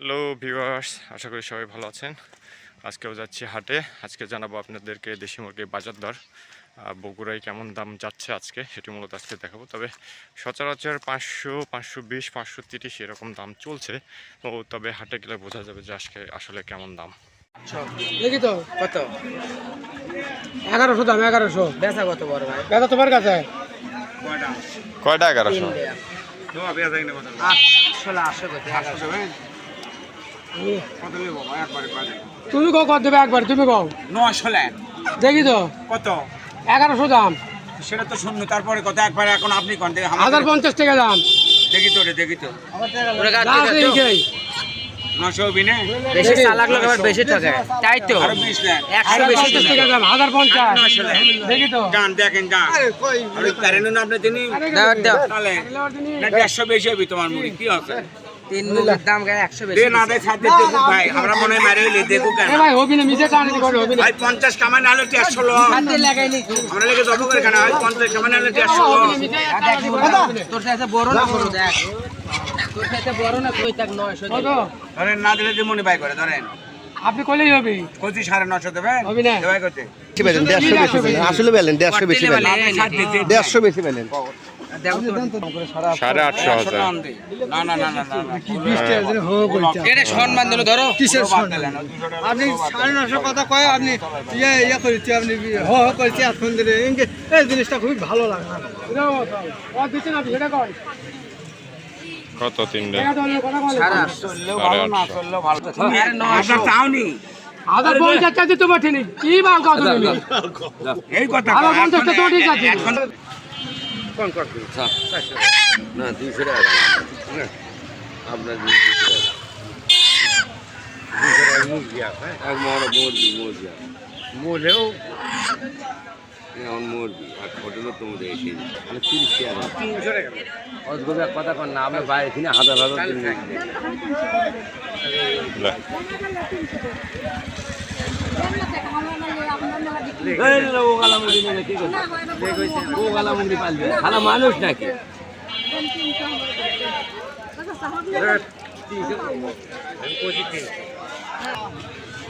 Hello viewers, আশা করি সবাই ভালো আছেন। আজকেও যাচ্ছি হাটে। আজকে জানাবো আপনাদেরকে দেশি মুরগির বাজার দর, বগুড়ায় কেমন দাম যাচ্ছে আজকে, সেটি মূলত আজকে দেখাবো। তবে সচরাচর 500, 520, 530 এরকম দাম চলছে। তবে হাটে গেলে বোঝা যাবে যে আজকে আসলে কেমন দাম। দেখি তো কত 1100 দাম 1100 বেচা কত বড় ভাই বেচা তোমার কাছে কয়টা 1100 তুমি কত দেবে একবার তুমি কও 900 দেখি তো কত 1100 দাম সেটা তো শূন্য তারপরে কত একবার এখন আপনি কোন থেকে 1050 টাকা দাম দেখি তো আছে 900 বিনে বেশি চালাক লোক আবার বেশি টাকা তাই তো আরো 20 লাখ 100 বেশি 1050 টাকা দাম 1050 দেখি তো গান দেখেন গান আরে কারেন্ট না আপনি দিনই দাও দাও তাহলে না 150 বেশি হবে তোমার মুড়ি কি আছে তিন মুখের দাম 100 বেশি দে না দে ছাড় দে দেখো ভাই আমরা মনে হয় মারে হইলে দেখো কেন এ ভাই হবি না মিছে টানি করে হবি না ভাই 50 কামাই না হলে 150 লো হাতে লাগাই নি আমরা লেগে জব করে কেন হয় 50 কামাই না হলে 150 লো তোর সাথে বড় না বড় দেখ তোর সাথে বড় না কই তাক 900 কত ধরেন না দিলে যে মনে বাই করে ধরেন আপনি কইলেই হবে কত 950 দেবেন হবে না দেবাই করতে বেশি বেলেন 150 বেশি বেলেন আসলে বেলেন 150 বেশি বেলেন 150 বেশি বেলেন দেখো তো 850 না না না না কি 20 টাকা দিলে হো কইতা এটা সম্মান দিল ধরো কিসের আপনি 950 কথা কয় আপনি ইয়া কইতে আপনি হো হো কইতে এখন দিলে এই জিনিসটা খুব ভালো লাগে না ও দিছেন আপনি সেটা কই কত তিনটে টাকা দলে কথা বলে ভালো না চললো ভালো আপনার চাওনি 1050 টাকা দিতে পারছিনি কি বাল কত দিলি এই কথা 1050 টাকা তো ঠিক আছে এখন না 200 টাকা আপনার 200 টাকা মুরগি আছে এক বড় মুরগি মোলেও এখন মুরগি আর হোটেলও তো মুরগি এসে মানে 30 টাকা 300 টাকা অজগবে কথা কর না আমরা বাইরে কিনে হাজার হাজার দিন মানুষ নাকি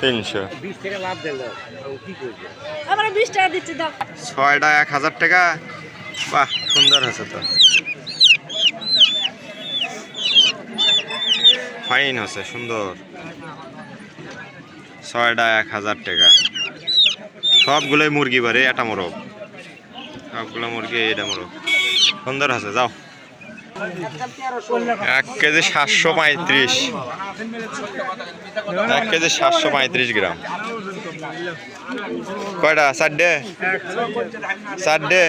300 20 টাকা লাভ দিল কি করবে আমরা 20 টাকা দিচ্ছি দাও 6টা 1000 টাকা। বাহ, সুন্দর আছে তো, ফাইন আছে, সুন্দর। 6টা 1000 টাকা। সবগুলোই মুরগি বারে, এটা মোরগ, সবগুলো মুরগি, এটা মোরগ, সুন্দর আছে। যাও 1 কেজি 735, 1 কেজি 735 গ্রাম। কয়টা? 4টে 4টে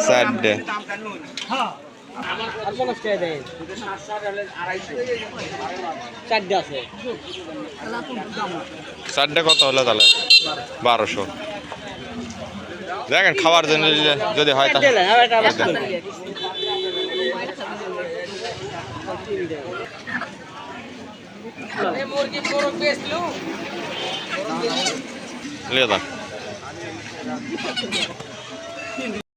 4টে। চারটে কত হলো তাহলে? 1200। দেখেন খাওয়ার জন্য যদি হয় তাহলে মুরগি বড় বেচলু লিয়ে দাও।